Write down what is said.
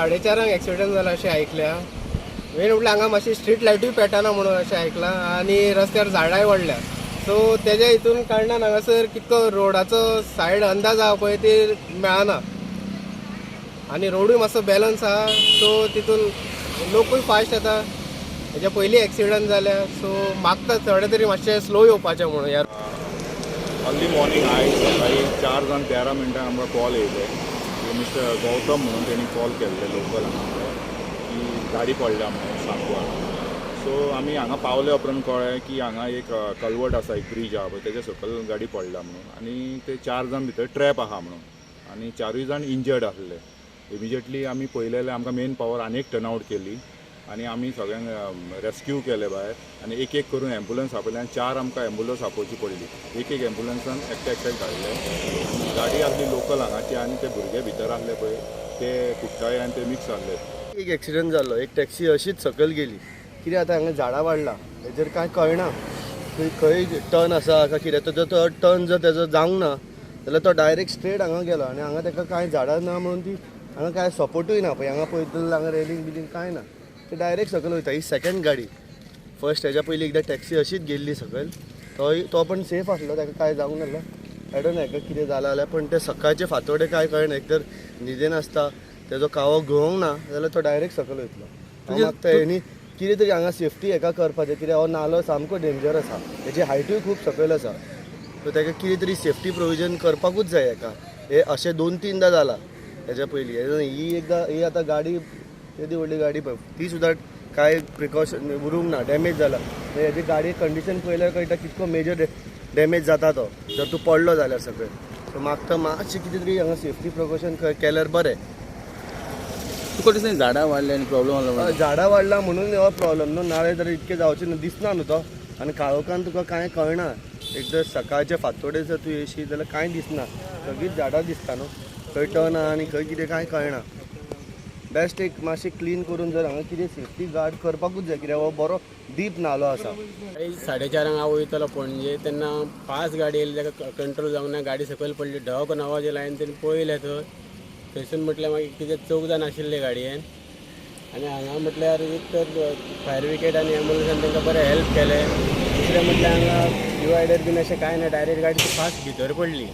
4:30 accident जाला अशें आयकल्या. Main म्हटल्यार हांगा मातशी स्ट्रीट लायटूय पेटना म्हणून अशें आयकलां आनी रस्त्यार झाडांय वाडल्या. सो तेज्या हितून कारणान हांगासर कितको रोडाचो सायड अंदाज आहा पळय ती मेळना आनी रोडूय मातसो बॅलन्स आहा. सो तितून लोकूय फास्ट येता. हेच्या पयलीं एक्सिडंट जाल्या. सो मागता थोडे तरी मातशें स्लो येवपाचें म्हणून यार. अर्ली मॉर्निंग आयज सकाळी 4:13 आमकां कॉल येयले की मिस्टर गौतम म्हणून तेणी कॉल केल्ले लोकल हांगा की गाडी पडल्या म्हणून सांगवार. सो आमी हांगा पावले उपरांत कळ्ळें की हांगा एक कल्वर्ट आसा, एक ब्रीज आहा पळय तेजे सकयल गाडी पडल्या म्हणून आनी ते 4 जाण भितर ट्रॅप आहा म्हणून आनी 4य जाण इंजर्ड आसले. इमिजिएटली आमी पळयलें, आमकां मेन पावर आनी एक टर्न आवट केली आनी आमी सगळ्यांक रेस्क्यू केले भायर आनी एक एक करून एम्बुलन्स आपयले आनी 4 आमकां एम्बुलन्स आपोवची पडली. एक एम्बुलन्सान एकट्याक धाडले. गाडी आसली लोकल हांगाची आनी ते भुरगे भितर आसले पळय ते कुट्टाळे आनी ते मिक्स आसले. एक एक्सिडंट जालो. एक टॅक्सी अशीच सकयल गेली. कितें आतां हांगा झाडां वाडला हेजेर कांय कळना खंय टर्न आसा काय कितें. तो टर्न जर तेजो जावंक ना जाल्यार तो डायरेक्ट स्ट्रेट हांगा गेलो आनी हांगा ताका कांय झाडां ना म्हणून ती हांगा कांय सपोर्टूय ना पळय. हांगा पळयतलो हांगा रेलिंग बिलिंग कांय ना. ते डायरेक्ट सकयल वयता. ही सेकंड गाडी. फर्स्ट हेच्या पयलीं एकदां टॅक्सी अशीच गेल्ली सकयल. तो पण सेफ आसलो, ताका कांय जावंक नासलो. आय डोंट नो हाका कितें जालां जाल्यार. पण ते सकाळचे फांतोडे कांय कळना. एक तर न्हिदेन आसता, तेजो कावो घेवंक ना जाल्यार तो डायरेक्ट सकयल वयतलो. हांव मागता हेणी कितें तरी हांगा सेफ्टी हेका करपाचें. कित्याक हो नालो सामको डेंजरस आसा. हेची हायटूय खूब सकयल आसा. सो ताका कितें तरी सेफ्टी प्रोविजन करपाकूच जाय हेका. हे अशें 2-3दा जाला हेच्या पयलीं. ही आतां गाडी येदी व्हडली गाडी पळय ती सुद्दां कांय प्रिकॉशन उरूंक ना, डॅमेज जाला. हेजी गाडी कंडिशन पळयल्यार कळटा कितको मेजर डॅमेज जाता तो जर तूं पडलो जाल्यार सकयल. सो मागता मातशें कितें तरी हांगा सेफ्टी प्रिकॉशन केल्यार बरें. तुका दिसता झाडां वाडले आनी प्रॉब्लम जालो. झाडां वाडला म्हणून हो प्रॉब्लम न्हू, नाल्यार तर इतकें जावचें न्हू. दिसना न्हू तो आनी काळोखान तुका कांय कळना. एकदां सकाळचे फांतोडे जर तूं येशी जाल्यार कांय दिसना. सगळींच झाडां दिसता न्हू. खंय टर्न आहा आनी खंय कितें कांय कळना. बेस्ट एक मातशें क्लीन करून जर हांगा कितें सेफ्टी गार्ड करपाकूच जाय. कित्याक हो बरो डीप नालो आसा. 4:30 हांव वयतलो पणजे तेन्ना फास्ट गाडी येयली, ताका कंट्रोल जावंक ना. गाडी सकयल पडली. ढवकन आवाज येयला. हांवें तेणी पळयलें थंयसून म्हटल्यार मागीर कितें 4 जाण आशिल्ले गाडयेन आनी हांगा म्हटल्यार एक तर फायर ब्रिगेड आनी एम्बुलन्सान तांकां बरें हेल्प केलें. दुसरें म्हटल्यार हांगा डिवायडर बीन अशें कांय ना. डायरेक्ट गाडी फास्ट भितर पडली.